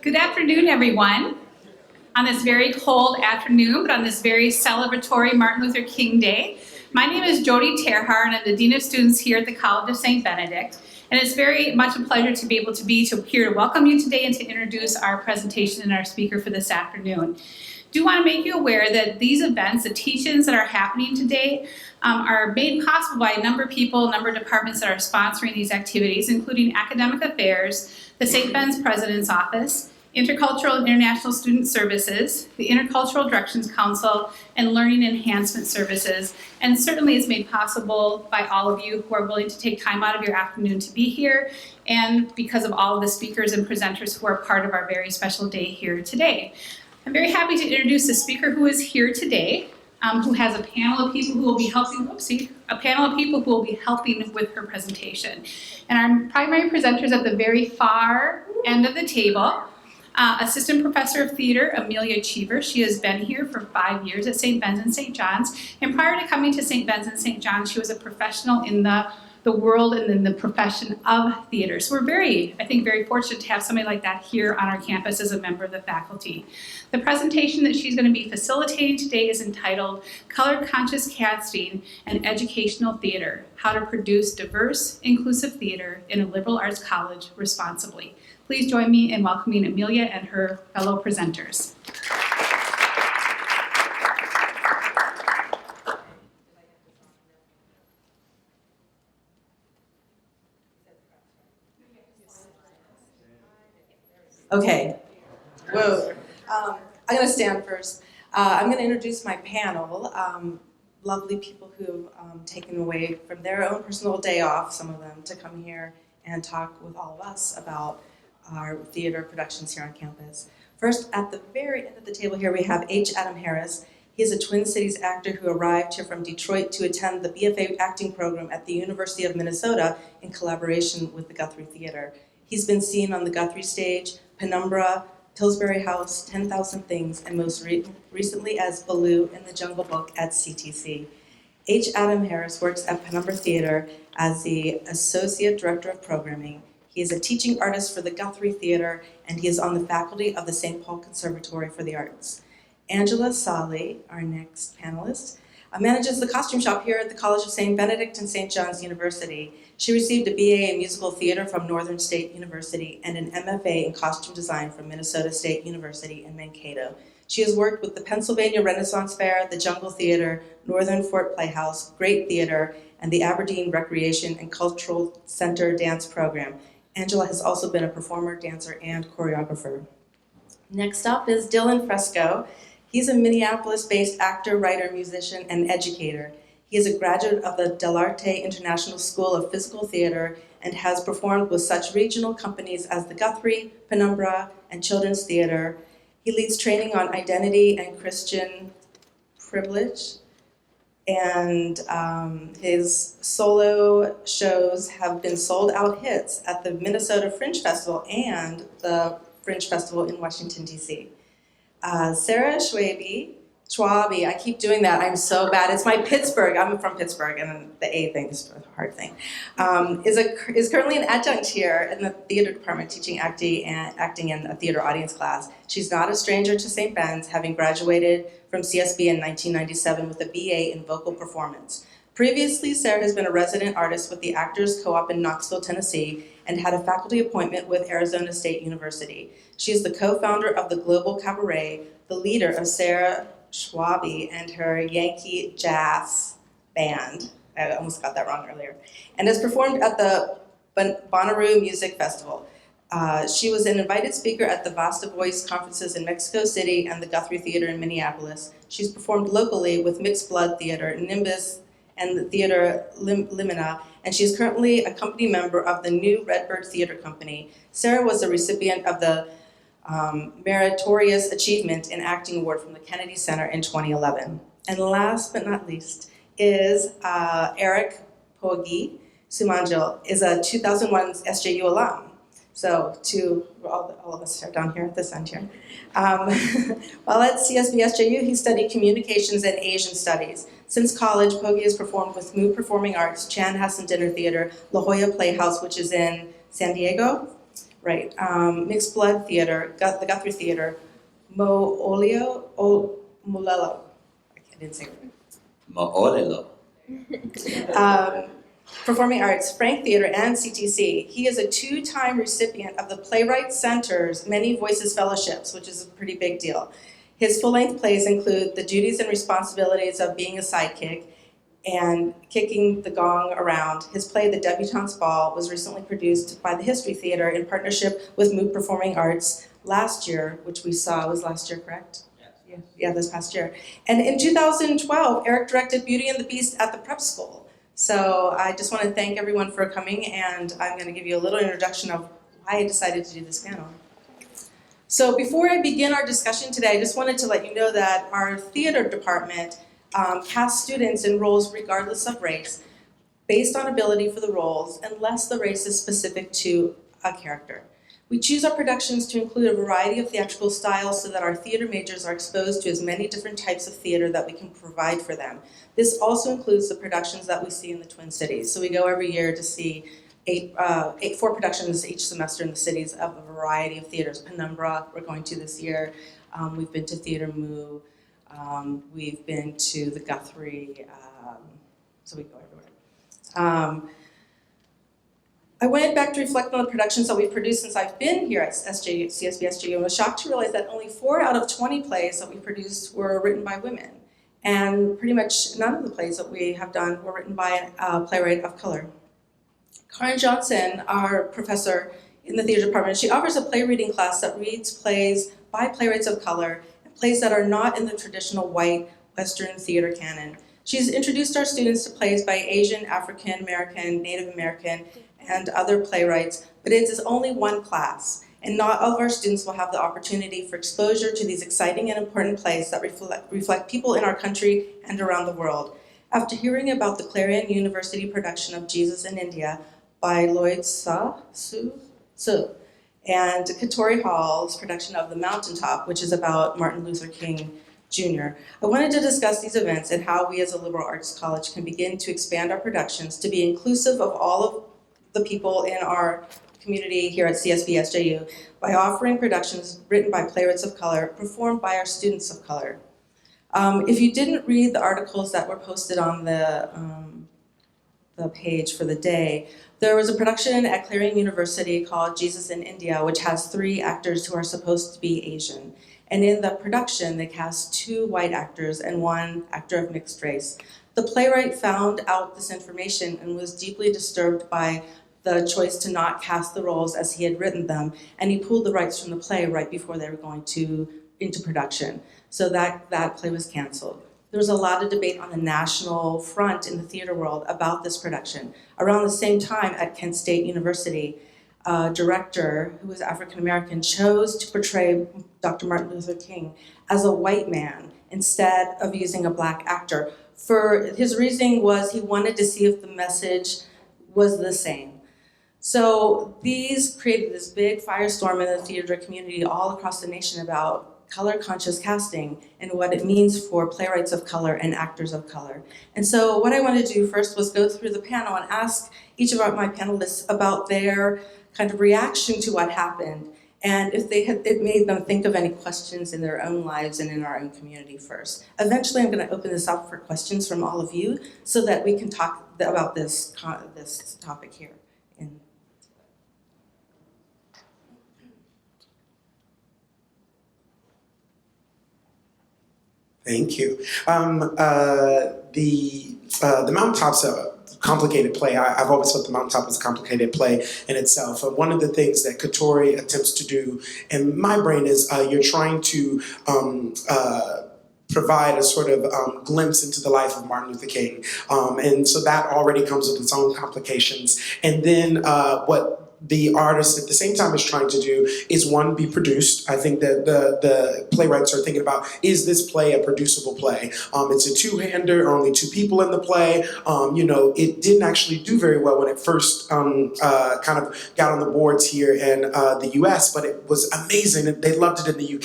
Good afternoon, everyone. On this very cold afternoon, but on this very celebratory Martin Luther King Day. My name is Jody Terhar, and I'm the Dean of Students here at the College of St. Benedict. And it's very much a pleasure to be able to be here to welcome you today and to introduce our presentation and our speaker for this afternoon. Do want to make you aware that these events, the teach-ins that are happening today, are made possible by a number of people, a number of departments that are sponsoring these activities, including Academic Affairs, the St. Ben's President's Office, Intercultural and International Student Services, the Intercultural Directions Council, and Learning Enhancement Services. And certainly it's made possible by all of you who are willing to take time out of your afternoon to be here, and because of all of the speakers and presenters who are part of our very special day here today. I'm very happy to introduce the speaker who is here today, who has a panel of people who will be helping, with her presentation. And our primary presenters at the very far end of the table, Assistant Professor of Theater, Amelia Cheever. She has been here for 5 years at St. Ben's and St. John's. And prior to coming to St. Ben's and St. John's, she was a professional in the world and in the profession of theater. So we're very fortunate to have somebody like that here on our campus as a member of the faculty. The presentation that she's going to be facilitating today is entitled Color Conscious Casting and Educational Theater, How to Produce Diverse, Inclusive Theater in a Liberal Arts College Responsibly. Please join me in welcoming Amelia and her fellow presenters. Okay, whoa. I'm going to stand first. I'm going to introduce my panel. Lovely people who have taken away from their own personal day off, some of them, to come here and talk with all of us about our theater productions here on campus. First, at the very end of the table here, we have H. Adam Harris. He is a Twin Cities actor who arrived here from Detroit to attend the BFA acting program at the University of Minnesota in collaboration with the Guthrie Theater. He's been seen on the Guthrie stage, Penumbra, Pillsbury House, 10,000 Things, and most recently as Baloo in the Jungle Book at CTC. H. Adam Harris works at Penumbra Theater as the Associate Director of Programming. He is a teaching artist for the Guthrie Theater, and he is on the faculty of the St. Paul Conservatory for the Arts. Angela Solly, our next panelist, manages the costume shop here at the College of St. Benedict and St. John's University. She received a BA in musical theater from Northern State University and an MFA in costume design from Minnesota State University in Mankato. She has worked with the Pennsylvania Renaissance Fair, the Jungle Theater, Northern Fort Playhouse, Great Theater, and the Aberdeen Recreation and Cultural Center dance program. Angela has also been a performer, dancer, and choreographer. Next up is Dylan Fresco. He's a Minneapolis-based actor, writer, musician, and educator. He is a graduate of the Dell'Arte International School of Physical Theater and has performed with such regional companies as the Guthrie, Penumbra, and Children's Theater. He leads training on identity and Christian privilege, and his solo shows have been sold-out hits at the Minnesota Fringe Festival and the Fringe Festival in Washington, D.C. Sarah Schwabe, I keep doing that, I'm so bad. It's my Pittsburgh, I'm from Pittsburgh, and the A thing is a hard thing. Is currently an adjunct here in the theater department teaching acting in a theater audience class. She's not a stranger to St. Ben's, having graduated from CSB in 1997 with a BA in vocal performance. Previously, Sarah has been a resident artist with the Actors Co-op in Knoxville, Tennessee, and had a faculty appointment with Arizona State University. She is the co-founder of the Global Cabaret, the leader of Sarah Schwabe and her Yankee Jazz Band. I almost got that wrong earlier. And has performed at the Bonnaroo Music Festival. She was an invited speaker at the Vasta Voice conferences in Mexico City and the Guthrie Theater in Minneapolis. She's performed locally with Mixed Blood Theater, Nimbus, and the Theater Limina, and she's currently a company member of the New Redbird Theater Company. Sarah was a recipient of the Meritorious Achievement in Acting Award from the Kennedy Center in 2011. And last but not least is Eric Pogi Sumanjil, is a 2001 SJU alum. So all of us are down here at this end here. While at CSB SJU, he studied communications and Asian studies. Since college, Pogi has performed with Moo Performing Arts, Chanhassen Dinner Theater, La Jolla Playhouse, which is in San Diego, right. Mixed Blood Theater, the Guthrie Theater, Molelo. I didn't say it. Ma'olelo. Performing Arts, Frank Theater, and CTC. He is a 2-time recipient of the Playwright Center's Many Voices Fellowships, which is a pretty big deal. His full-length plays include The Duties and Responsibilities of Being a Sidekick and Kicking the Gong Around. His play, The Debutante's Ball, was recently produced by the History Theater in partnership with Moot Performing Arts last year, which we saw was last year, correct? Yeah, this past year. And in 2012, Eric directed Beauty and the Beast at the prep school. So I just want to thank everyone for coming, and I'm going to give you a little introduction of why I decided to do this panel. So before I begin our discussion today, I just wanted to let you know that our theater department casts students in roles regardless of race, based on ability for the roles, unless the race is specific to a character. We choose our productions to include a variety of theatrical styles so that our theater majors are exposed to as many different types of theater that we can provide for them. This also includes the productions that we see in the Twin Cities. So we go every year to see 4 productions each semester in the cities of a variety of theaters. Penumbra, we're going to this year. We've been to Theater Moo. We've been to the Guthrie. So we go everywhere. I went back to reflect on the productions that we've produced since I've been here at CSB SJU, and was shocked to realize that only 4 out of 20 plays that we produced were written by women. And pretty much none of the plays that we have done were written by a playwright of color. Karen Johnson, our professor in the theater department, she offers a play reading class that reads plays by playwrights of color, and plays that are not in the traditional white Western theater canon. She's introduced our students to plays by Asian, African American, Native American, and other playwrights, but it is only one class, and not all of our students will have the opportunity for exposure to these exciting and important plays that reflect people in our country and around the world. After hearing about the Clarion University production of Jesus in India by Lloyd Su and Katori Hall's production of The Mountaintop, which is about Martin Luther King Jr., I wanted to discuss these events and how we as a liberal arts college can begin to expand our productions to be inclusive of all of the people in our community here at CSB SJU by offering productions written by playwrights of color, performed by our students of color. If you didn't read the articles that were posted on the page for the day, there was a production at Clarion University called Jesus in India, which has 3 actors who are supposed to be Asian. And in the production, they cast 2 white actors and 1 actor of mixed race. The playwright found out this information and was deeply disturbed by the choice to not cast the roles as he had written them, and he pulled the rights from the play right before they were going into production. So that play was canceled. There was a lot of debate on the national front in the theater world about this production. Around the same time at Kent State University, a director who was African American chose to portray Dr. Martin Luther King as a white man instead of using a black actor. For his reasoning was he wanted to see if the message was the same. So these created this big firestorm in the theater community all across the nation about color-conscious casting and what it means for playwrights of color and actors of color. And so what I wanted to do first was go through the panel and ask each of my panelists about their kind of reaction to what happened, and if it made them think of any questions in their own lives and in our own community first. Eventually, I'm going to open this up for questions from all of you so that we can talk about this topic here. Thank you. The Mountaintop's a complicated play. I've always thought The Mountaintop was a complicated play in itself. One of the things that Katori attempts to do in my brain is you're trying to provide a sort of glimpse into the life of Martin Luther King. And so that already comes with its own complications. And then what the artist at the same time is trying to do is, one, be produced. I think that the playwrights are thinking about, is this play a producible play? It's a 2-hander, only 2 people in the play. It didn't actually do very well when it first kind of got on the boards here in the US, but it was amazing. They loved it in the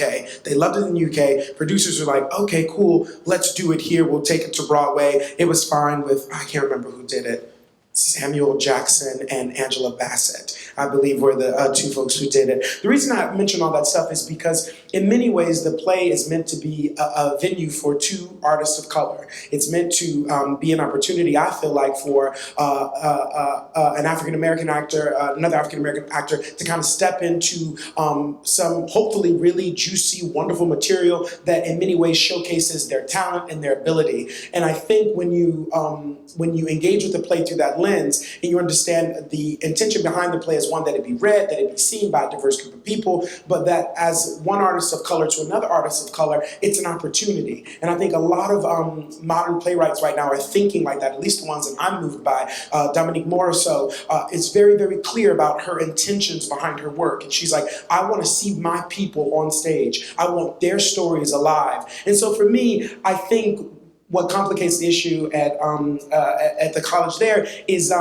UK. Producers were like, okay, cool, let's do it here. We'll take it to Broadway. It was fine with, I can't remember who did it. Samuel Jackson and Angela Bassett, I believe, were the two folks who did it. The reason I mention all that stuff is because in many ways the play is meant to be a venue for two artists of color. It's meant to be an opportunity, I feel like, for an African-American actor, another African-American actor, to kind of step into some hopefully really juicy, wonderful material that in many ways showcases their talent and their ability. And I think when you engage with the play through that lens and you understand the intention behind the play is one, that it be read, that it be seen by a diverse group of people, but that as one artist of color to another artist of color, it's an opportunity. And I think a lot of modern playwrights right now are thinking like that, at least the ones that I'm moved by. Dominique Morisseau is very, very clear about her intentions behind her work. And she's like, I want to see my people on stage. I want their stories alive. And so for me, I think what complicates the issue at the college there is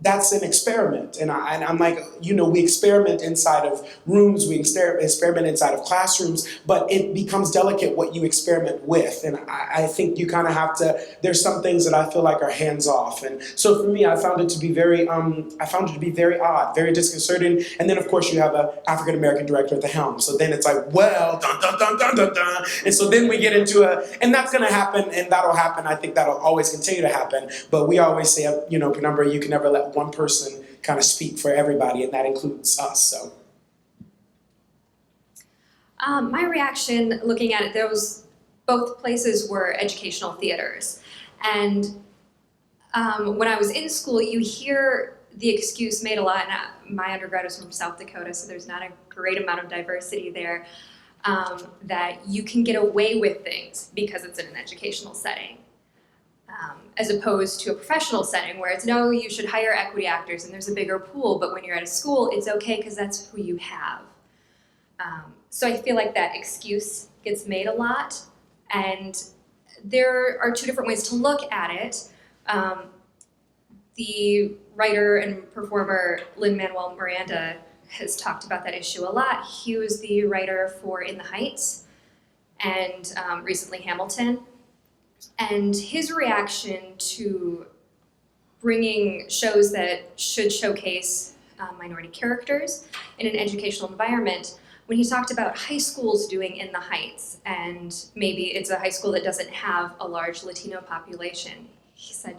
that's an experiment. And I'm like, we experiment inside of rooms, we experiment inside of classrooms, but it becomes delicate what you experiment with. And I think you kind of have to, there's some things that I feel like are hands off. And so for me, I found it to be very odd, very disconcerting. And then of course you have an African-American director at the helm. So then it's like, well, dun, dun, dun, dun, dun, dun. And so then we get into and that's gonna happen, and that'll happen. I think that'll always continue to happen. But we always say, Penumbra, you can never let one person kind of speak for everybody, and that includes us. So, my reaction, looking at it, both places were educational theaters, and when I was in school, you hear the excuse made a lot. And my undergrad is from South Dakota, so there's not a great amount of diversity there. That you can get away with things because it's in an educational setting. As opposed to a professional setting where it's, no, you should hire equity actors and there's a bigger pool, but when you're at a school, it's okay because that's who you have. So I feel like that excuse gets made a lot, and there are two different ways to look at it. The writer and performer Lin-Manuel Miranda has talked about that issue a lot. He was the writer for In the Heights and recently Hamilton. And his reaction to bringing shows that should showcase minority characters in an educational environment, when he talked about high schools doing In the Heights, and maybe it's a high school that doesn't have a large Latino population, he said,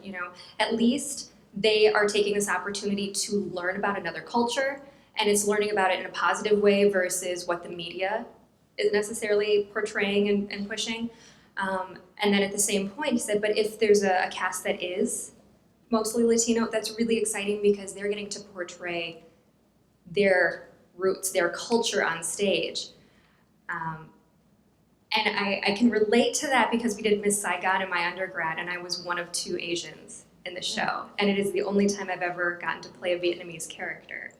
at least they are taking this opportunity to learn about another culture, and it's learning about it in a positive way versus what the media is necessarily portraying and pushing. And then at the same point, he said, but if there's a cast that is mostly Latino, that's really exciting because they're getting to portray their roots, their culture on stage. And I can relate to that because we did Miss Saigon in my undergrad, and I was one of two Asians in the show. And it is the only time I've ever gotten to play a Vietnamese character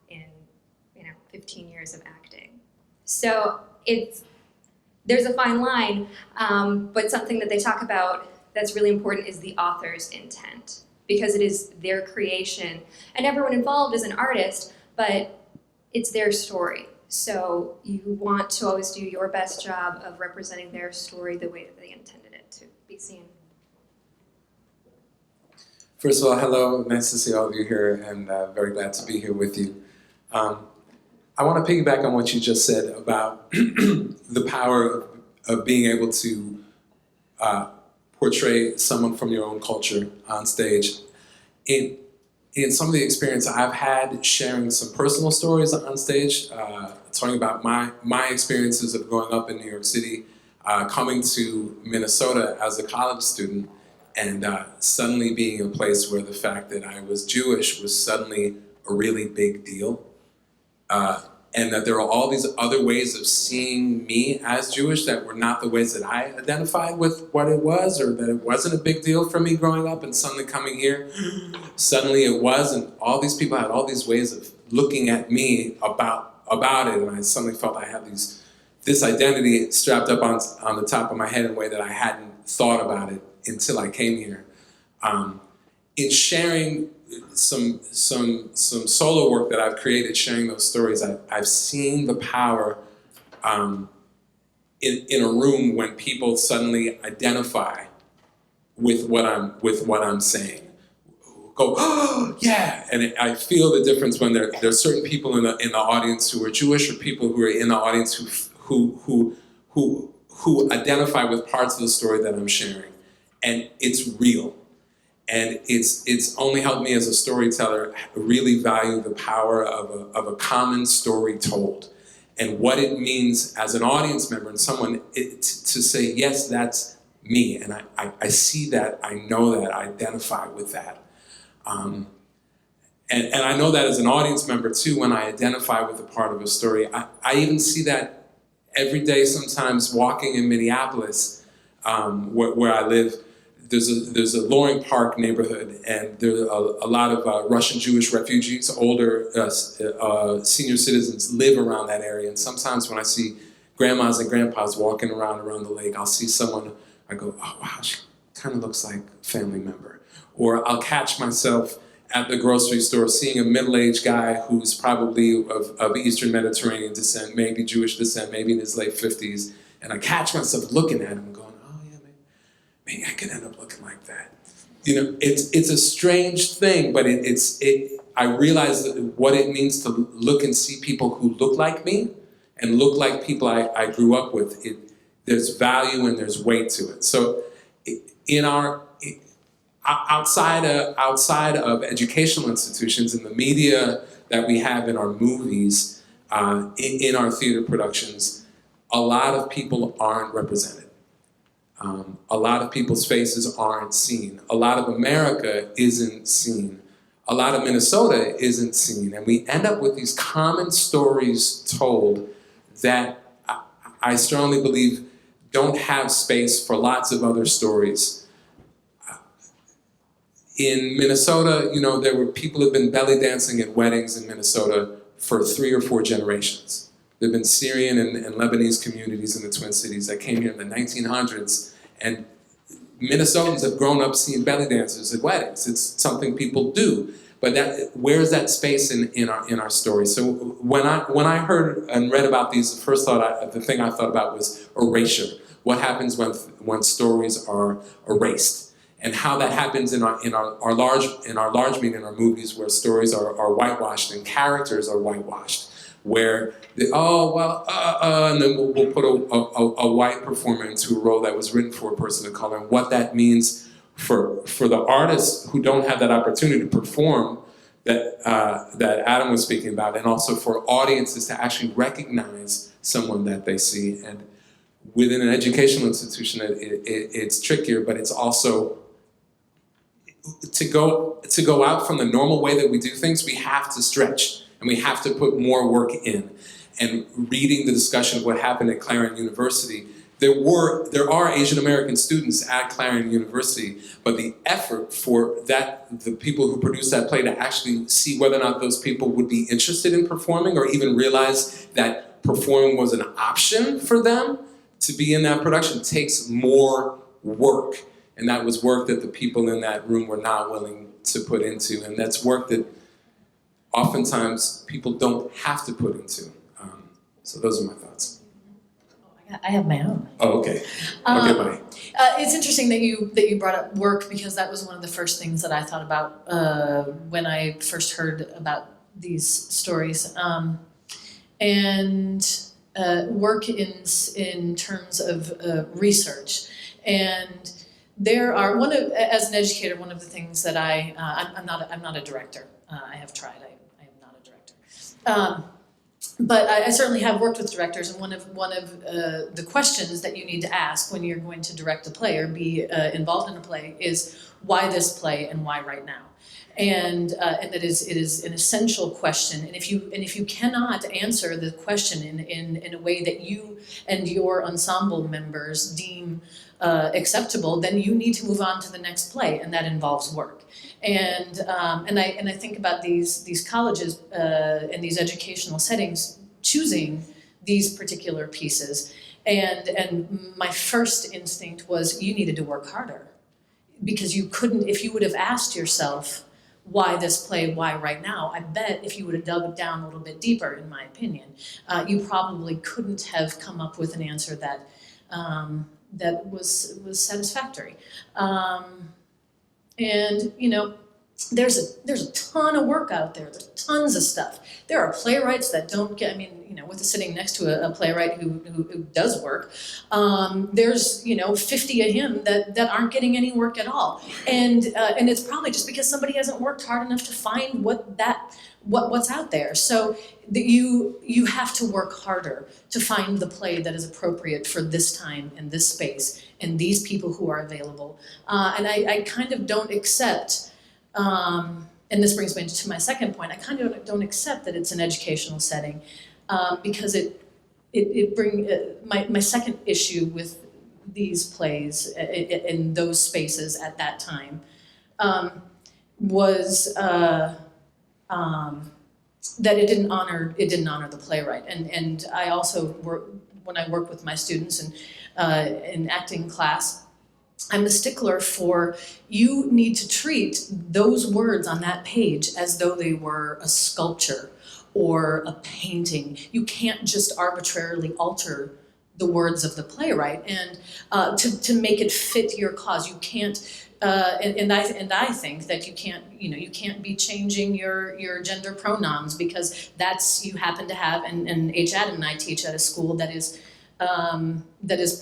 in 15 years of acting. So there's a fine line, but something that they talk about that's really important is the author's intent, because it is their creation. And everyone involved is an artist, but it's their story. So you want to always do your best job of representing their story the way that they intended it to be seen. First of all, hello, nice to see all of you here, and very glad to be here with you. I want to piggyback on what you just said about the power of being able to portray someone from your own culture on stage. In some of the experience I've had sharing some personal stories on stage, talking about my experiences of growing up in New York City, coming to Minnesota as a college student, and suddenly being in a place where the fact that I was Jewish was suddenly a really big deal. And that there are all these other ways of seeing me as Jewish that were not the ways that I identified with what it was, or that it wasn't a big deal for me growing up, and suddenly coming here, suddenly it was, and all these people had all these ways of looking at me about it, and I suddenly felt I had this identity strapped up on the top of my head in a way that I hadn't thought about it until I came here. In sharing some solo work that I've created, sharing those stories, I've seen the power in a room when people suddenly identify with what I'm saying, go, oh, yeah. And I feel the difference when there's certain people in the audience who are Jewish, or people who are in the audience who identify with parts of the story that I'm sharing. And it's real. And it's only helped me as a storyteller really value the power of a common story told, and what it means as an audience member and someone to say, yes, that's me, and I see that, I know that, I identify with that. And I know that as an audience member too, when I identify with a part of a story. I even see that every day sometimes walking in Minneapolis, where I live. There's a Loring Park neighborhood, and there are a lot of Russian Jewish refugees, older senior citizens live around that area. And sometimes when I see grandmas and grandpas walking around the lake, I'll see someone, I go, oh wow, she kind of looks like a family member. Or I'll catch myself at the grocery store seeing a middle-aged guy who's probably of Eastern Mediterranean descent, maybe Jewish descent, maybe in his late 50s, and I catch myself looking at him and going, maybe I could end up looking like that. It's a strange thing, but I realize that what it means to look and see people who look like me and look like people I grew up with. There's value and there's weight to it. So outside of educational institutions, in the media that we have, in our movies, in our theater productions, a lot of people aren't represented. A lot of people's faces aren't seen. A lot of America isn't seen. A lot of Minnesota isn't seen. And we end up with these common stories told that I strongly believe don't have space for lots of other stories. In Minnesota, there were people who've been belly dancing at weddings in Minnesota for 3 or 4 generations. There have been Syrian and Lebanese communities in the Twin Cities that came here in the 1900s, and Minnesotans have grown up seeing belly dancers at weddings. It's something people do, but where's that space in our story? So when I heard and read about these, the thing I thought about was erasure. What happens when stories are erased, and how that happens in our large media, in our movies, where stories are whitewashed and characters are whitewashed. Where and then we'll put a white performer into a role that was written for a person of color, and what that means for the artists who don't have that opportunity to perform that Adam was speaking about, and also for audiences to actually recognize someone that they see. And within an educational institution, it's trickier, but it's also to go out from the normal way that we do things. We have to stretch. And we have to put more work in. And reading the discussion of what happened at Clarion University, there are Asian American students at Clarion University, but the effort for the people who produced that play to actually see whether or not those people would be interested in performing, or even realize that performing was an option for them to be in that production, takes more work. And that was work that the people in that room were not willing to put into. And that's work that oftentimes people don't have to put into. So those are my thoughts. I have my own. Oh, okay. Okay, bye. It's interesting that you brought up work, because that was one of the first things that I thought about when I first heard about these stories. And work in terms of research. And there are as an educator, one of the things that I'm not a director. I have tried. I am not a director. But I certainly have worked with directors, and one of the questions that you need to ask when you're going to direct a play or be involved in a play is, why this play and why right now? And that it is an essential question. And if you cannot answer the question in a way that you and your ensemble members deem acceptable, then you need to move on to the next play, and that involves work. And I think about these colleges and these educational settings choosing these particular pieces, and my first instinct was, you needed to work harder, because you couldn't. If you would have asked yourself, why this play, why right now, I bet if you would have dug down a little bit deeper, in my opinion, you probably couldn't have come up with an answer that that was satisfactory. And there's a ton of work out there. There's tons of stuff. There are playwrights that don't get. I mean, with sitting next to a playwright who does work, there's 50 of him that aren't getting any work at all, and it's probably just because somebody hasn't worked hard enough to find what's out there. So you have to work harder to find the play that is appropriate for this time and this space and these people who are available. And I kind of don't accept. And this brings me to my second point. I kind of don't accept that it's an educational setting because it brings my second issue with these plays in those spaces at that time was that it didn't honor the playwright. And I also when I work with my students and in acting class, I'm a stickler for you need to treat those words on that page as though they were a sculpture or a painting. You can't just arbitrarily alter the words of the playwright and to make it fit your cause. You can't, and I think that you can't be changing your gender pronouns because you happen to have, and H. Adam and I teach at a school that is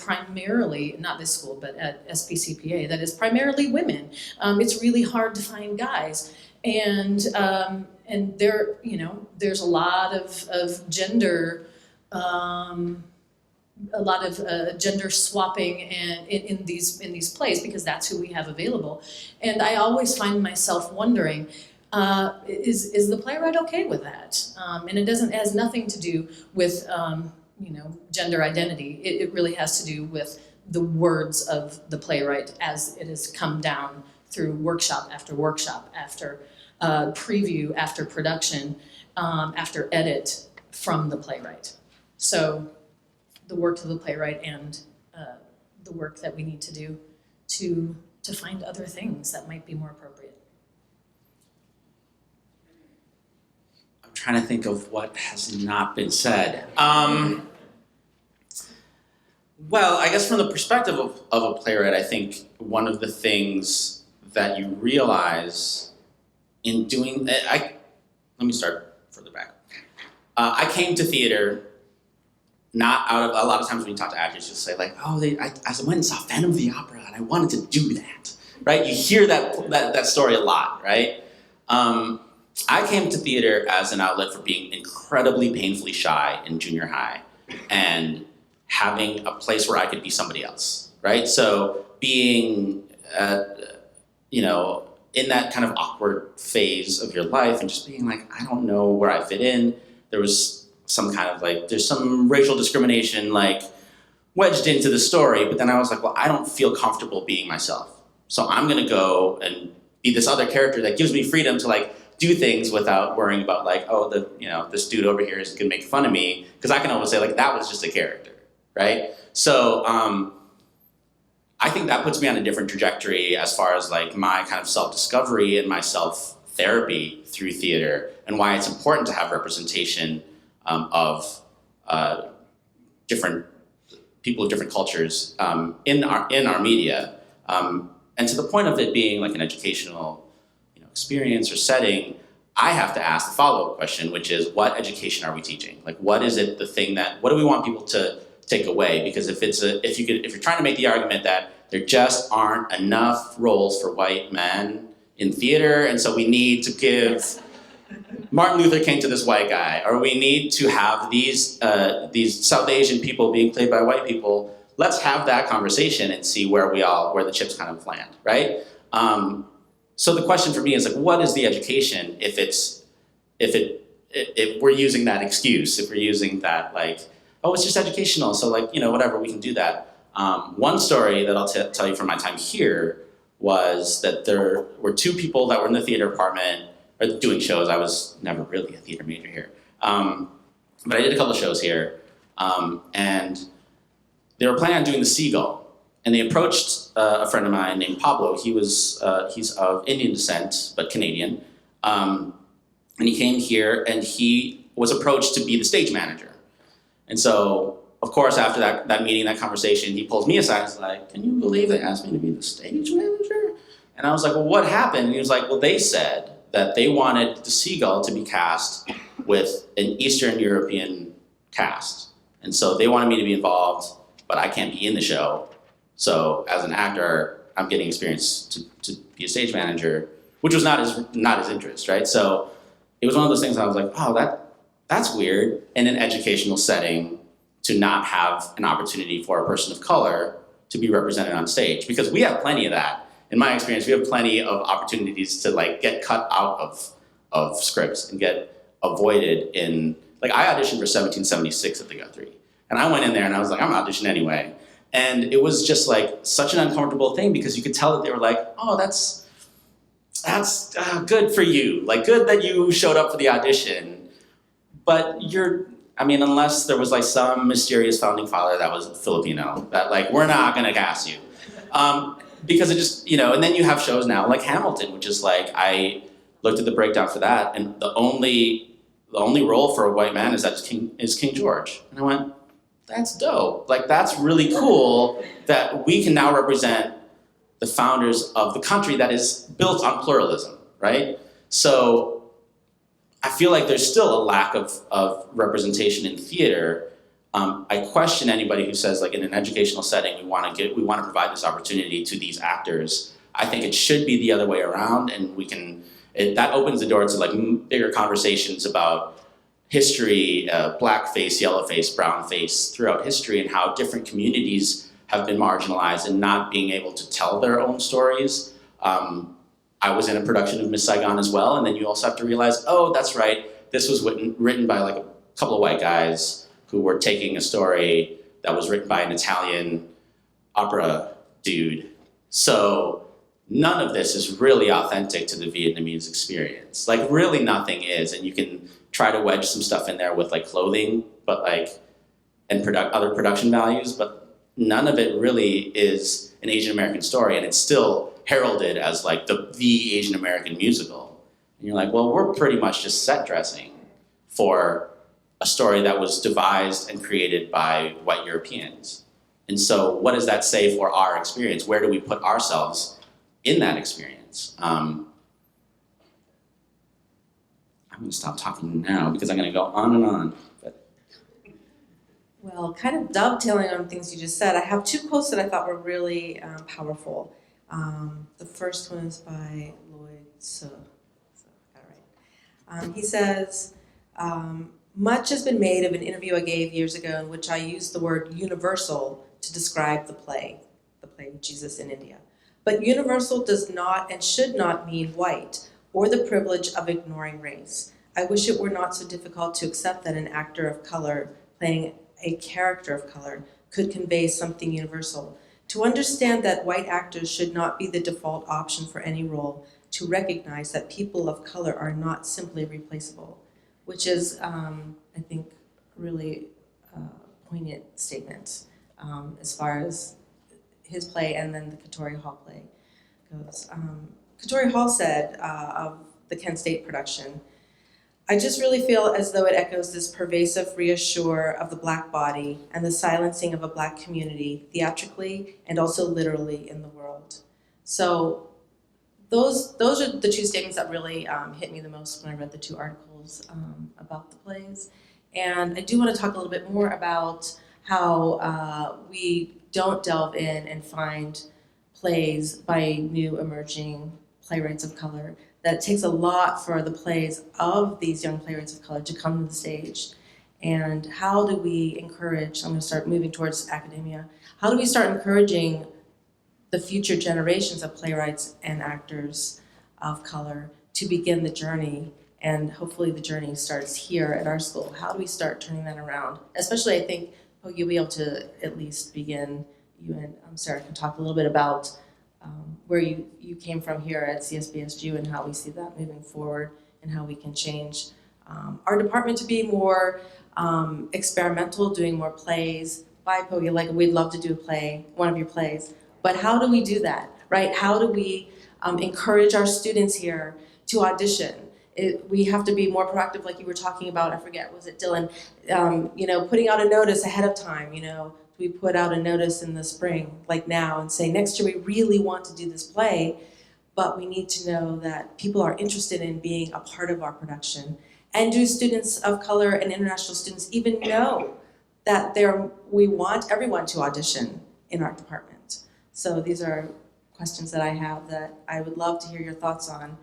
primarily, not this school, but at SPCPA, that is primarily women. It's really hard to find guys. And there, there's a lot of gender, gender swapping and in these plays because that's who we have available. And I always find myself wondering, is the playwright okay with that? And it has nothing to do with, gender identity. It really has to do with the words of the playwright as it has come down through workshop, after preview, after production, after edit from the playwright. So the work of the playwright and the work that we need to do to find other things that might be more appropriate. I'm trying to think of what has not been said. Well, I guess from the perspective of a playwright, I think one of the things that you realize in doing, let me start further back. I came to theater not out of, a lot of times when you talk to actors, you'll say like, I went and saw Phantom of the Opera and I wanted to do that, right? You hear that story a lot, right? I came to theater as an outlet for being incredibly painfully shy in junior high and having a place where I could be somebody else, right? So being, in that kind of awkward phase of your life and just being like, I don't know where I fit in. There was some kind of there's some racial discrimination wedged into the story, but then I was like, well, I don't feel comfortable being myself. So I'm gonna go and be this other character that gives me freedom to do things without worrying about this dude over here is gonna make fun of me, because I can always say that was just a character, right? So I think that puts me on a different trajectory as far as my kind of self-discovery and my self-therapy through theater, and why it's important to have representation of different people of different cultures in our media, and to the point of it being an educational experience or setting. I have to ask the follow-up question, which is, what education are we teaching? What is it, what do we want people to take away? Because if you're trying to make the argument that there just aren't enough roles for white men in theater, and so we need to give Martin Luther King to this white guy, or we need to have these South Asian people being played by white people, let's have that conversation and see where the chips kind of land, right? So the question for me is what is the education if we're using that excuse, if we're using that it's just educational, so whatever, we can do that. One story that I'll tell you from my time here was that there were two people that were in the theater department or doing shows. I was never really a theater major here, but I did a couple of shows here, and they were planning on doing The Seagull. And they approached a friend of mine named Pablo. He's of Indian descent, but Canadian. And he came here and he was approached to be the stage manager. And so, of course, after that meeting, that conversation, he pulls me aside and is like, can you believe they asked me to be the stage manager? And I was like, well, what happened? And he was like, well, they said that they wanted the seagull to be cast with an Eastern European cast. And so they wanted me to be involved, but I can't be in the show. So as an actor, I'm getting experience to be a stage manager, which was not his interest, right? So it was one of those things I was like, oh, that's weird in an educational setting to not have an opportunity for a person of color to be represented on stage, because we have plenty of that. In my experience, we have plenty of opportunities to like get cut out of scripts and get avoided in, like I auditioned for 1776 at the Guthrie, and I went in there and I was like, I'm auditioning anyway. And it was just like such an uncomfortable thing because you could tell that they were like, oh, that's good for you. Like good that you showed up for the audition, but unless there was like some mysterious founding father that was Filipino, that like, we're not gonna cast you. Because it just, and then you have shows now like Hamilton, which is like, I looked at the breakdown for that, and the only role for a white man is King George. And I went, that's dope. Like, that's really cool that we can now represent the founders of the country that is built on pluralism, right? So I feel like there's still a lack of representation in theater. I question anybody who says, like, in an educational setting, we want to provide this opportunity to these actors. I think it should be the other way around, and that opens the door to like bigger conversations about history, blackface, yellowface, brownface throughout history, and how different communities have been marginalized and not being able to tell their own stories. I was in a production of Miss Saigon as well, and then you also have to realize, oh, that's right, this was written by like a couple of white guys who were taking a story that was written by an Italian opera dude. So none of this is really authentic to the Vietnamese experience. Like really nothing is, and you can try to wedge some stuff in there with like clothing, but like, and other production values, but none of it really is an Asian American story, and it's still heralded as like the Asian American musical. And you're like, well, we're pretty much just set dressing for a story that was devised and created by white Europeans. And so what does that say for our experience? Where do we put ourselves in that experience? I'm gonna stop talking now because I'm gonna go on and on. Well, kind of dovetailing on things you just said, I have two quotes that I thought were really powerful. The first one is by Lloyd So got it right. He says, much has been made of an interview I gave years ago in which I used the word universal to describe the play Jesus in India. But universal does not and should not mean white or the privilege of ignoring race. I wish it were not so difficult to accept that an actor of color playing a character of color could convey something universal. To understand that white actors should not be the default option for any role, to recognize that people of color are not simply replaceable, which is, I think, really poignant statement as far as his play and then the Katori Hall play goes. Katori Hall said of the Kent State production, I just really feel as though it echoes this pervasive reassure of the Black body and the silencing of a Black community theatrically and also literally in the world. So those are the two statements that really hit me the most when I read the two articles about the plays. And I do want to talk a little bit more about how we don't delve in and find plays by new emerging playwrights of color. That it takes a lot for the plays of these young playwrights of color to come to the stage. And how do we encourage, I'm going to start moving towards academia, how do we start encouraging the future generations of playwrights and actors of color to begin the journey? And hopefully the journey starts here at our school. How do we start turning that around? Especially, I think, you'll be able to at least begin, you and Sarah can talk a little bit about where you came from here at CSBSU and how we see that moving forward and how we can change our department to be more experimental, doing more plays by Pogi. Like, we'd love to do a play, one of your plays, but how do we do that, right? How do we encourage our students here to audition? We have to be more proactive, like you were talking about, I forget, was it Dylan? Putting out a notice ahead of time, we put out a notice in the spring, like now, and say, next year we really want to do this play, but we need to know that people are interested in being a part of our production. And do students of color and international students even know that we want everyone to audition in our department? So these are questions that I have that I would love to hear your thoughts on.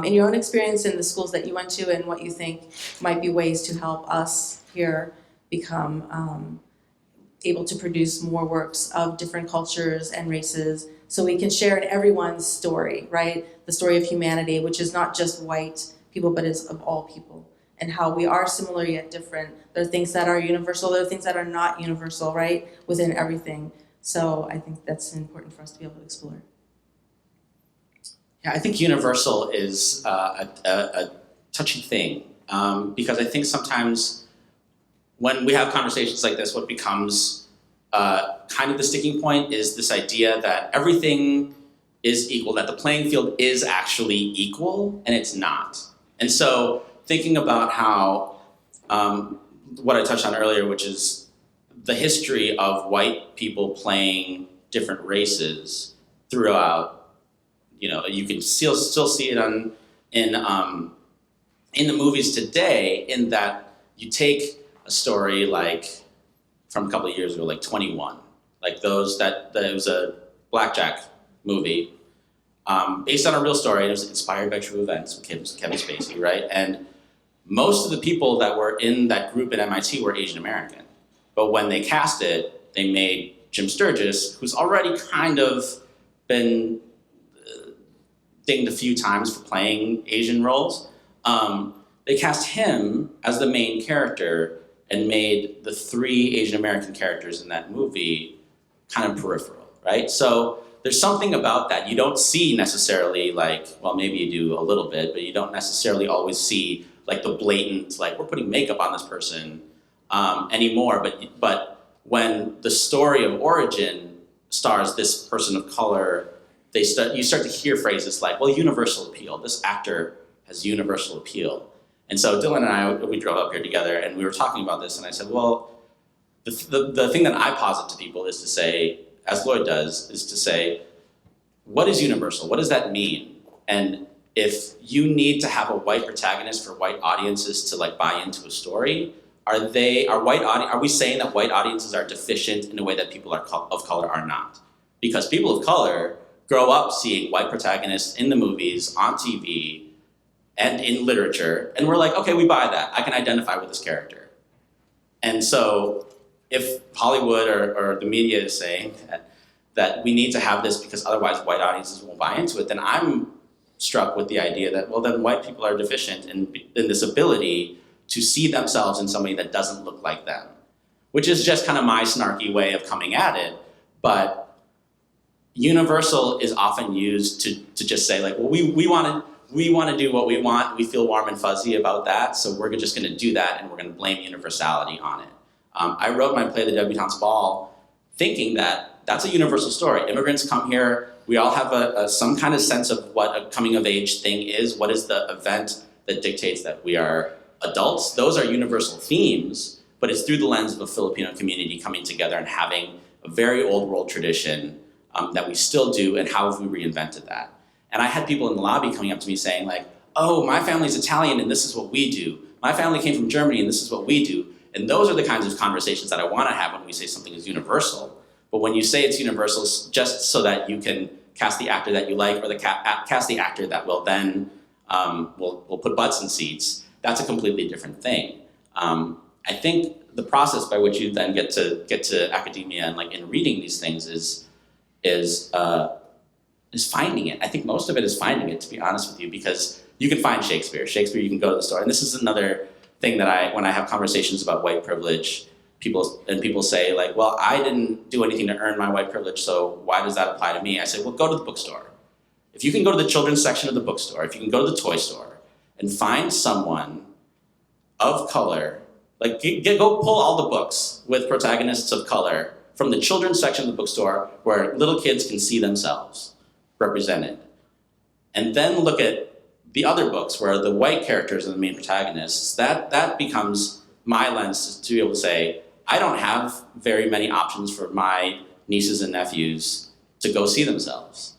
In your own experience in the schools that you went to, and what you think might be ways to help us here become able to produce more works of different cultures and races, so we can share in everyone's story, right? The story of humanity, which is not just white people, but is of all people, and how we are similar yet different. There are things that are universal, there are things that are not universal, right? Within everything. So I think that's important for us to be able to explore. Yeah, I think universal is a touchy thing, because I think sometimes when we have conversations like this, what becomes kind of the sticking point is this idea that everything is equal, that the playing field is actually equal, and it's not. And so thinking about how, what I touched on earlier, which is the history of white people playing different races throughout, you can still see it in the movies today, in that you take a story like from a couple of years ago, like 21, like those that it was a blackjack movie based on a real story. It was inspired by true events with Kevin Spacey, right? And most of the people that were in that group at MIT were Asian American. But when they cast it, they made Jim Sturgis, who's already kind of been dinged a few times for playing Asian roles. They cast him as the main character and made the 3 Asian American characters in that movie kind of peripheral, right? So there's something about that. You don't see necessarily well, maybe you do a little bit, but you don't necessarily always see like the blatant, we're putting makeup on this person anymore. But when the story of origin stars this person of color, you start to hear phrases like, well, universal appeal. This actor has universal appeal. And so Dylan and I, we drove up here together and we were talking about this, and I said, well, the thing that I posit to people is to say, as Lloyd does, is to say, what is universal? What does that mean? And if you need to have a white protagonist for white audiences to buy into a story, are we saying that white audiences are deficient in a way that people of color are not? Because people of color grow up seeing white protagonists in the movies, on TV, and in literature, and we're like, okay, we buy that. I can identify with this character. And so if Hollywood or the media is saying that we need to have this because otherwise white audiences won't buy into it, then I'm struck with the idea that, well, then white people are deficient in this ability to see themselves in somebody that doesn't look like them, which is just kind of my snarky way of coming at it. But universal is often used to just say, well, we want to do what we want. We feel warm and fuzzy about that, so we're just going to do that, and we're going to blame universality on it. I wrote my play, The Debutante's Ball, thinking that that's a universal story. Immigrants come here. We all have some kind of sense of what a coming-of-age thing is. What is the event that dictates that we are adults? Those are universal themes, but it's through the lens of a Filipino community coming together and having a very old world tradition that we still do, and how have we reinvented that? And I had people in the lobby coming up to me saying oh, my family's Italian and this is what we do. My family came from Germany and this is what we do. And those are the kinds of conversations that I want to have when we say something is universal. But when you say it's universal just so that you can cast the actor that you like, or cast the actor that will then will put butts in seats, that's a completely different thing. I think the process by which you then get to academia and in reading these things is finding it. I think most of it is finding it, to be honest with you, because you can find Shakespeare. Shakespeare, you can go to the store. And this is another thing that when I have conversations about white privilege, people say well, I didn't do anything to earn my white privilege, so why does that apply to me? I say, well, go to the bookstore. If you can go to the children's section of the bookstore, if you can go to the toy store and find someone of color, go pull all the books with protagonists of color from the children's section of the bookstore where little kids can see themselves represented. And then look at the other books where the white characters are the main protagonists. That becomes my lens to be able to say, I don't have very many options for my nieces and nephews to go see themselves.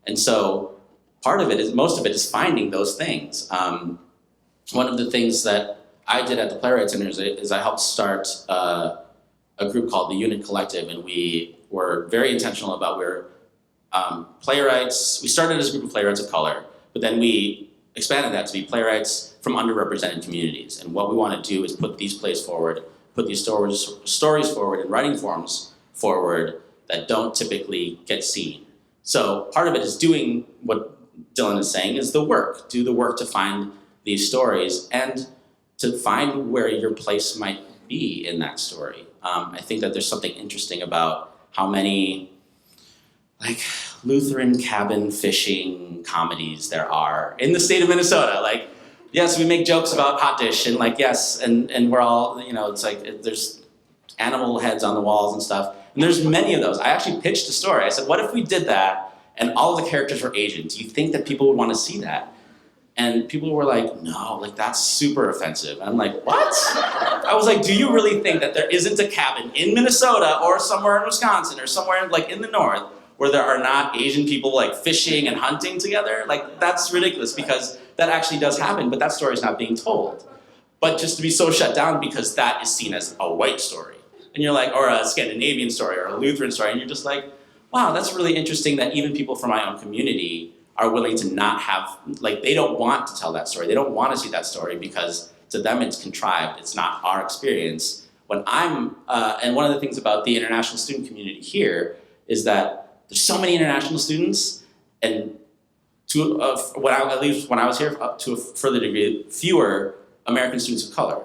And so most of it is finding those things. One of the things that I did at the Playwright Center is I helped start a group called the Unit Collective, and we were very intentional about playwrights. We started as a group of playwrights of color, but then we expanded that to be playwrights from underrepresented communities. And what we want to do is put these plays forward, put these stories forward in writing forms forward that don't typically get seen. So part of it is doing what Dylan is saying is the work. Do the work to find these stories and to find where your place might be in that story. I think that there's something interesting about how many like Lutheran cabin fishing comedies there are in the state of Minnesota. Like, yes, we make jokes about hot dish and like, yes, and we're all, it's like there's animal heads on the walls and stuff. And there's many of those. I actually pitched a story. I said, what if we did that and all of the characters were Asian? Do you think that people would want to see that? And people were like, no, like that's super offensive. And I'm like, what? I was like, do you really think that there isn't a cabin in Minnesota or somewhere in Wisconsin or somewhere like in the north where there are not Asian people like fishing and hunting together? Like that's ridiculous because that actually does happen, but that story is not being told. But just to be so shut down because that is seen as a white story. And you're like, or a Scandinavian story or a Lutheran story, and you're just like, wow, that's really interesting that even people from my own community are willing to not have, like they don't want to tell that story. They don't want to see that story because to them it's contrived. It's not our experience. When and one of the things about the international student community here is that there's so many international students, and at least when I was here, up to a further degree, fewer American students of color.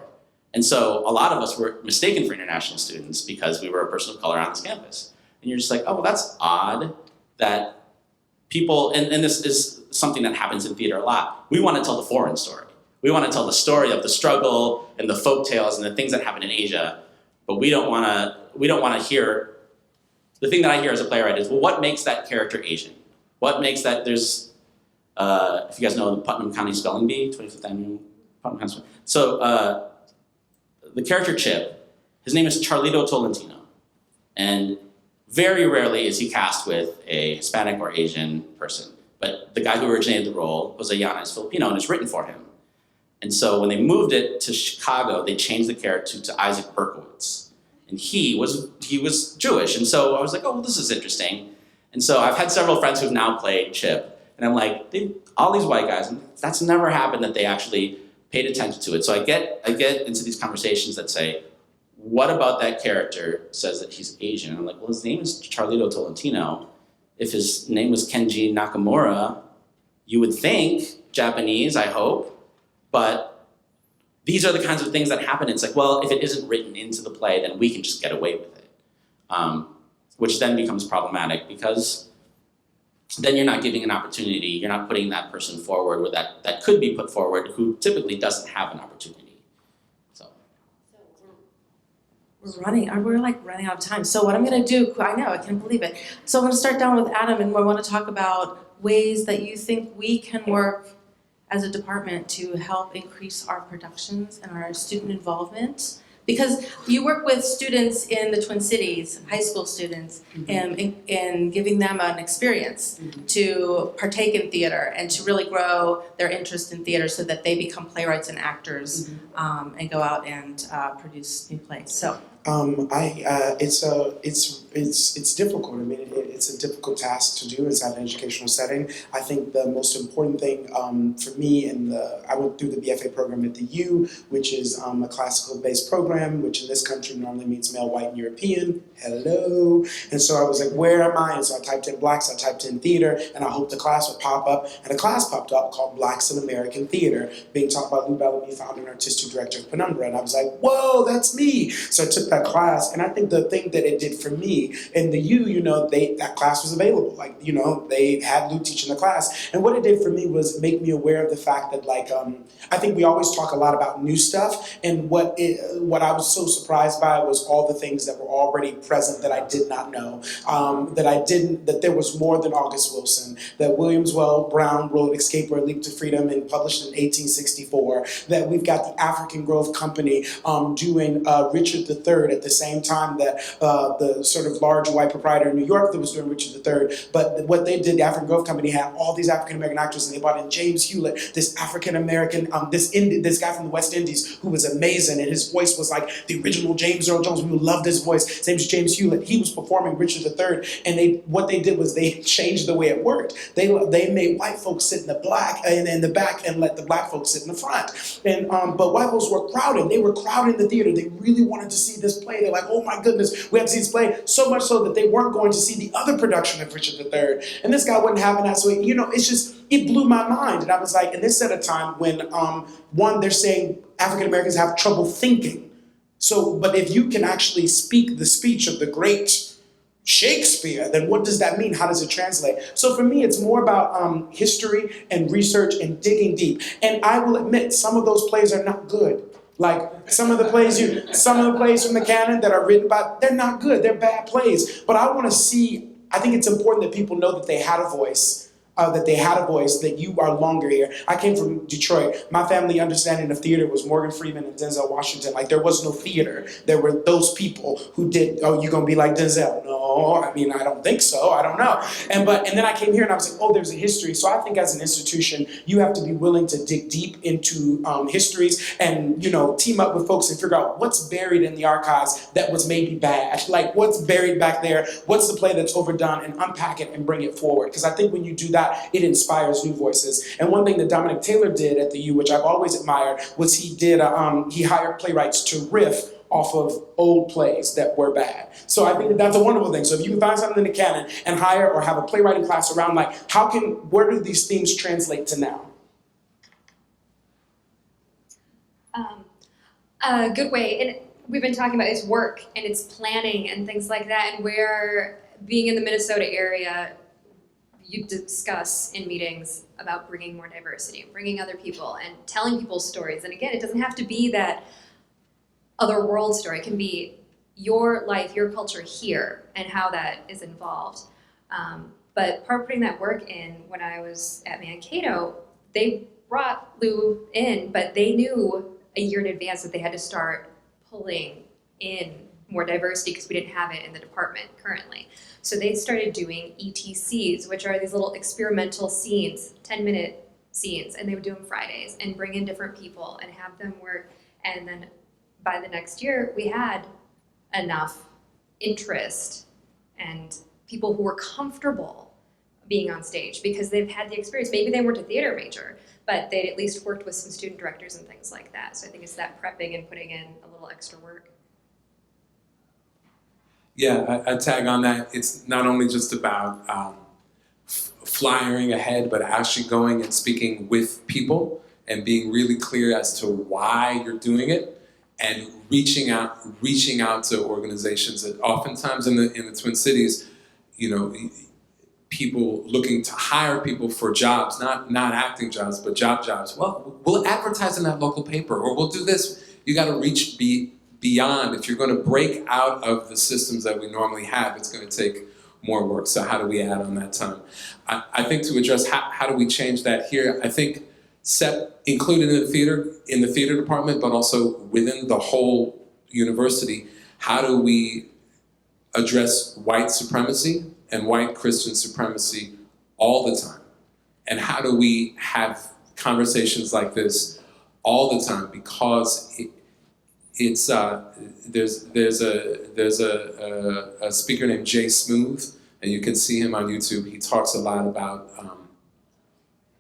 And so a lot of us were mistaken for international students because we were a person of color on this campus. And you're just like, oh, well, that's odd that people, and this is something that happens in theater a lot, we want to tell the foreign story. We want to tell the story of the struggle and the folk tales and the things that happen in Asia, but we don't want to hear, the thing that I hear as a playwright is, well, what makes that character Asian? What makes that, there's, if you guys know the Putnam County Spelling Bee, 25th Annual Putnam County Spelling Bee. So the character Chip, his name is Charlito Tolentino. And very rarely is he cast with a Hispanic or Asian person. But the guy who originated the role, Jose Yanez Filipino, and it's written for him. And so when they moved it to Chicago, they changed the character to Isaac Berkowitz. And he was Jewish. And so I was like, oh, well, this is interesting. And so I've had several friends who've now played Chip. And I'm like, all these white guys, and that's never happened that they actually paid attention to it. So I get into these conversations that say, what about that character says that he's Asian? And I'm like, well, his name is Charlito Tolentino. If his name was Kenji Nakamura, you would think Japanese, I hope. But these are the kinds of things that happen. It's like, well, if it isn't written into the play, then we can just get away with it. Which then becomes problematic because then you're not giving an opportunity, you're not putting that person forward that could be put forward who typically doesn't have an opportunity. We're like running out of time. So what I'm gonna do, I know, I can't believe it. So I'm gonna start down with Adam, and we wanna talk about ways that you think we can work as a department to help increase our productions and our student involvement. Because you work with students in the Twin Cities, high school students, and giving them an experience to partake in theater and to really grow their interest in theater so that they become playwrights and actors and go out and produce new plays. So. It's difficult. I mean, it's a difficult task to do inside an educational setting. I think the most important thing for me, I went through the BFA program at the U, which is a classical-based program, which in this country normally means male, white, and European. Hello. And so I was like, where am I? And so I typed in blacks, I typed in theater, and I hoped the class would pop up. And a class popped up called Blacks in American Theater, being taught by Lou Bellamy, founder and artistic director of Penumbra. And I was like, whoa, that's me. So I took that class, and I think the thing that it did for me, in the U, that class was available. Like, they had Lou teaching the class. And what it did for me was make me aware of the fact that, like, I think we always talk a lot about new stuff, and what I was so surprised by was all the things that were already present that I did not know, that there was more than August Wilson, that Williams Well Brown wrote Escape or Leap to Freedom and published in 1864, that we've got the African Grove Company doing Richard III III at the same time that the sort of large white proprietor in New York that was doing Richard III. But what they did, the African Grove Company had all these African American actors, and they brought in James Hewlett, this African American, this guy from the West Indies who was amazing, and his voice was like the original James Earl Jones. We loved his voice. His name was James Hewlett. He was performing Richard III, and what they did was they changed the way it worked. They made white folks sit in the back and let the black folks sit in the front. And but white folks were crowded. They were crowding the theater. They really wanted to see this play. They're like, oh my goodness, we have to see this play. So much so that they weren't going to see the other production of Richard III. And this guy wasn't having that. So it blew my mind. And I was like, and this at a time when one, they're saying African Americans have trouble thinking. So, but if you can actually speak the speech of the great Shakespeare, then what does that mean? How does it translate? So for me, it's more about history and research and digging deep. And I will admit, some of those plays are not good. Like some of the plays from the canon that are written by, they're not good. They're bad plays. But I think it's important that people know that they had a voice. That you are longer here. I came from Detroit. My family understanding of theater was Morgan Freeman and Denzel Washington. Like, there was no theater. There were those people who did, oh, you're gonna be like Denzel. No, I mean, I don't think so. I don't know. And then I came here and I was like, oh, there's a history. So I think as an institution, you have to be willing to dig deep into histories and, team up with folks and figure out what's buried in the archives that was maybe bad. Like, what's buried back there? What's the play that's overdone? And unpack it and bring it forward. Because I think when you do that, it inspires new voices. And one thing that Dominic Taylor did at the U, which I've always admired, was he hired playwrights to riff off of old plays that were bad. So I think that that's a wonderful thing. So if you can find something in the canon and hire or have a playwriting class around, like, where do these themes translate to now? A good way, and we've been talking about its work and its planning and things like that, and where being in the Minnesota area, you discuss in meetings about bringing more diversity, bringing other people, and telling people stories. And again, it doesn't have to be that other world story. It can be your life, your culture here, and how that is involved. But part of putting that work in, when I was at Mankato, they brought Lou in, but they knew a year in advance that they had to start pulling in more diversity because we didn't have it in the department currently. So they started doing ETCs, which are these little experimental scenes, 10-minute scenes, and they would do them Fridays and bring in different people and have them work. And then by the next year, we had enough interest and people who were comfortable being on stage because they've had the experience. Maybe they weren't a theater major, but they'd at least worked with some student directors and things like that. So I think it's that prepping and putting in a little extra work. Yeah, I tag on that. It's not only just about flying ahead, but actually going and speaking with people and being really clear as to why you're doing it, and reaching out to organizations that oftentimes in the Twin Cities, people looking to hire people for jobs, not acting jobs, but jobs. Well, we'll advertise in that local paper, or we'll do this. You got to reach beyond. If you're going to break out of the systems that we normally have, it's going to take more work. So how do we add on that time? I think to address how do we change that here, I think included in the theater department, but also within the whole university, how do we address white supremacy and white Christian supremacy all the time? And how do we have conversations like this all the time? Because there's a speaker named Jay Smooth, and you can see him on YouTube. He talks a lot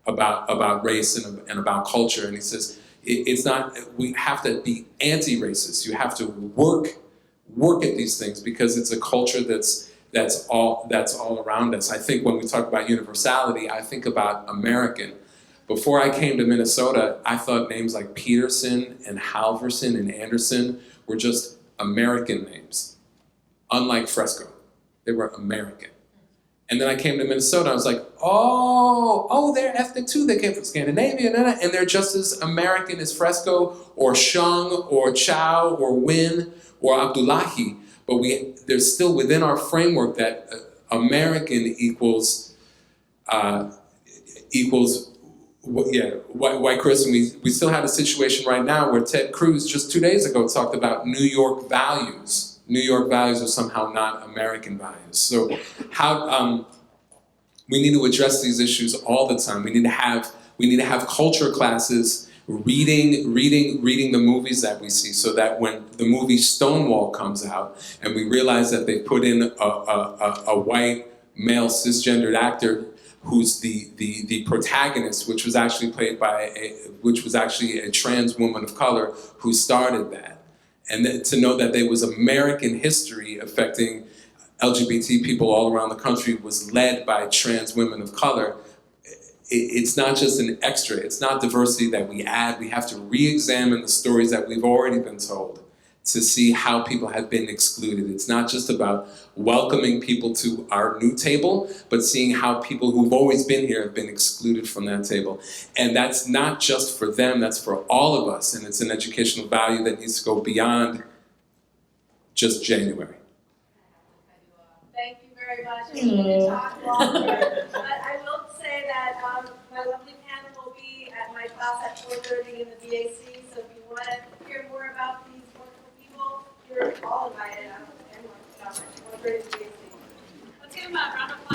about race and about culture, and he says it's not. We have to be anti-racist. You have to work at these things because it's a culture that's all around us. I think when we talk about universality, I think about American. Before I came to Minnesota, I thought names like Peterson and Halverson and Anderson were just American names, unlike Fresco. They were American. And then I came to Minnesota, I was like, oh, they're ethnic too. They came from Scandinavia, and they're just as American as Fresco or Shung or Chow or Win or Abdullahi. But there's still within our framework that American equals white Chris, and we still have a situation right now where Ted Cruz just 2 days ago talked about New York values. New York values are somehow not American values. So how we need to address these issues all the time. We need to have culture classes, reading the movies that we see, so that when the movie Stonewall comes out and we realize that they put in a white male cisgendered actor who's the protagonist, which was actually played by a trans woman of color who started that. And then to know that there was American history affecting LGBT people all around the country was led by trans women of color. It's not just an extra, it's not diversity that we add. We have to re-examine the stories that we've already been told to see how people have been excluded. It's not just about welcoming people to our new table, but seeing how people who've always been here have been excluded from that table. And that's not just for them, that's for all of us. And it's an educational value that needs to go beyond just January. Thank you very much. I didn't talk longer, but I will say that my lovely panel will be at my class at 4:30 in the BAC. So if you want to hear more about these wonderful people, you're all invited. And at 4:30 in the BAC. Let's give them a round of applause.